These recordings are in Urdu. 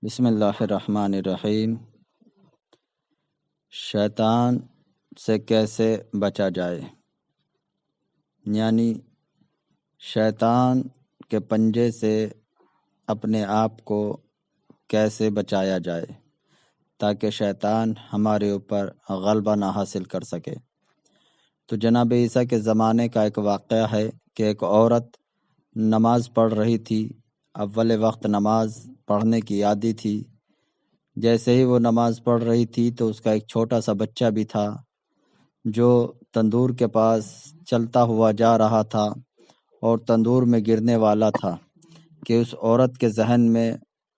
بسم اللہ الرحمن الرحیم۔ شیطان سے کیسے بچا جائے، یعنی شیطان کے پنجے سے اپنے آپ کو کیسے بچایا جائے تاکہ شیطان ہمارے اوپر غلبہ نہ حاصل کر سکے۔ تو جناب عیسیٰ کے زمانے کا ایک واقعہ ہے کہ ایک عورت نماز پڑھ رہی تھی، اول وقت نماز پڑھنے کی عادی تھی۔ جیسے ہی وہ نماز پڑھ رہی تھی تو اس کا ایک چھوٹا سا بچہ بھی تھا جو تندور کے پاس چلتا ہوا جا رہا تھا اور تندور میں گرنے والا تھا کہ اس عورت کے ذہن میں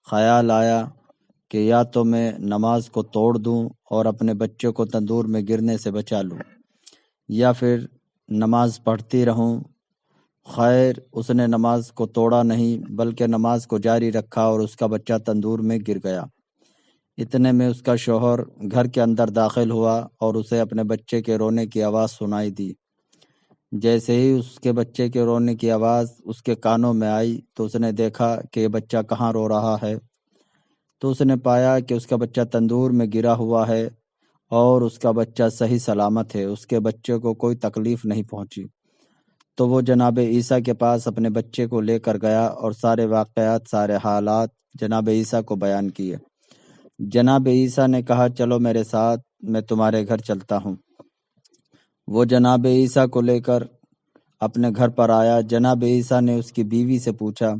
خیال آیا کہ یا تو میں نماز کو توڑ دوں اور اپنے بچے کو تندور میں گرنے سے بچا لوں، یا پھر نماز پڑھتی رہوں۔ خیر، اس نے نماز کو توڑا نہیں بلکہ نماز کو جاری رکھا اور اس کا بچہ تندور میں گر گیا۔ اتنے میں اس کا شوہر گھر کے اندر داخل ہوا اور اسے اپنے بچے کے رونے کی آواز سنائی دی۔ جیسے ہی اس کے بچے کے رونے کی آواز اس کے کانوں میں آئی تو اس نے دیکھا کہ یہ بچہ کہاں رو رہا ہے، تو اس نے پایا کہ اس کا بچہ تندور میں گرا ہوا ہے اور اس کا بچہ صحیح سلامت ہے، اس کے بچے کو کوئی تکلیف نہیں پہنچی۔ تو وہ جناب عیسیٰ کے پاس اپنے بچے کو لے کر گیا اور سارے واقعات، سارے حالات جناب عیسیٰ کو بیان کیے۔ جناب عیسیٰ نے کہا چلو میرے ساتھ، میں تمہارے گھر چلتا ہوں۔ وہ جناب عیسیٰ کو لے کر اپنے گھر پر آیا۔ جناب عیسیٰ نے اس کی بیوی سے پوچھا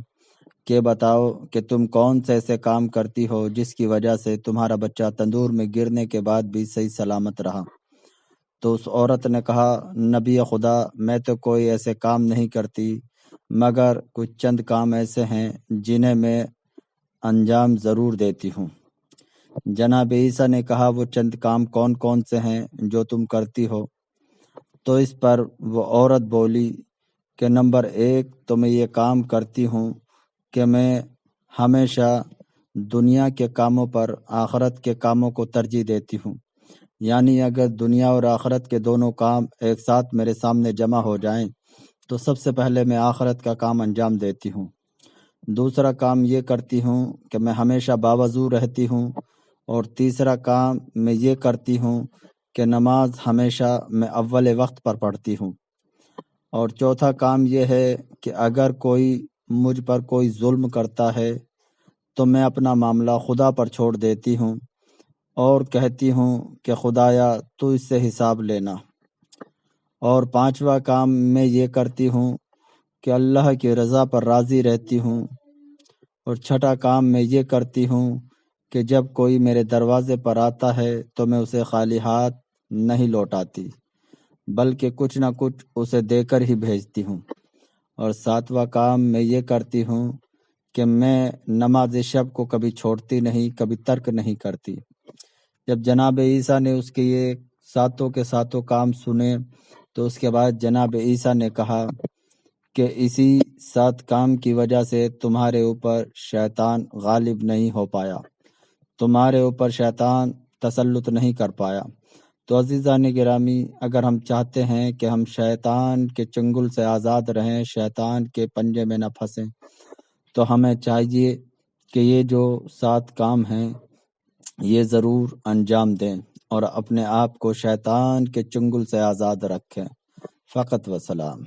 کہ بتاؤ کہ تم کون سے ایسے کام کرتی ہو جس کی وجہ سے تمہارا بچہ تندور میں گرنے کے بعد بھی صحیح سلامت رہا۔ تو اس عورت نے کہا نبی خدا، میں تو کوئی ایسے کام نہیں کرتی مگر کچھ چند کام ایسے ہیں جنہیں میں انجام ضرور دیتی ہوں۔ جناب عیسیٰ نے کہا وہ چند کام کون کون سے ہیں جو تم کرتی ہو؟ تو اس پر وہ عورت بولی کہ نمبر 1 تو میں یہ کام کرتی ہوں کہ میں ہمیشہ دنیا کے کاموں پر آخرت کے کاموں کو ترجیح دیتی ہوں، یعنی اگر دنیا اور آخرت کے دونوں کام ایک ساتھ میرے سامنے جمع ہو جائیں تو سب سے پہلے میں آخرت کا کام انجام دیتی ہوں۔ دوسرا کام یہ کرتی ہوں کہ میں ہمیشہ باوضو رہتی ہوں، اور تیسرا کام میں یہ کرتی ہوں کہ نماز ہمیشہ میں اول وقت پر پڑھتی ہوں، اور چوتھا کام یہ ہے کہ اگر کوئی مجھ پر کوئی ظلم کرتا ہے تو میں اپنا معاملہ خدا پر چھوڑ دیتی ہوں اور کہتی ہوں کہ خدایا تو اس سے حساب لینا۔ اور پانچواں کام میں یہ کرتی ہوں کہ اللہ کی رضا پر راضی رہتی ہوں، اور چھٹا کام میں یہ کرتی ہوں کہ جب کوئی میرے دروازے پر آتا ہے تو میں اسے خالی ہاتھ نہیں لوٹاتی بلکہ کچھ نہ کچھ اسے دے کر ہی بھیجتی ہوں۔ اور ساتواں کام میں یہ کرتی ہوں کہ میں نماز شب کو کبھی چھوڑتی نہیں، کبھی ترک نہیں کرتی۔ جب جناب عیسیٰ نے اس کے یہ ساتوں کے ساتوں کام سنے تو اس کے بعد جناب عیسیٰ نے کہا کہ اسی 7 کام کی وجہ سے تمہارے اوپر شیطان غالب نہیں ہو پایا، تمہارے اوپر شیطان تسلط نہیں کر پایا۔ تو عزیزان گرامی، اگر ہم چاہتے ہیں کہ ہم شیطان کے چنگل سے آزاد رہیں، شیطان کے پنجے میں نہ پھنسیں، تو ہمیں چاہیے کہ یہ جو 7 کام ہیں یہ ضرور انجام دیں اور اپنے آپ کو شیطان کے چنگل سے آزاد رکھیں۔ فقط و سلام۔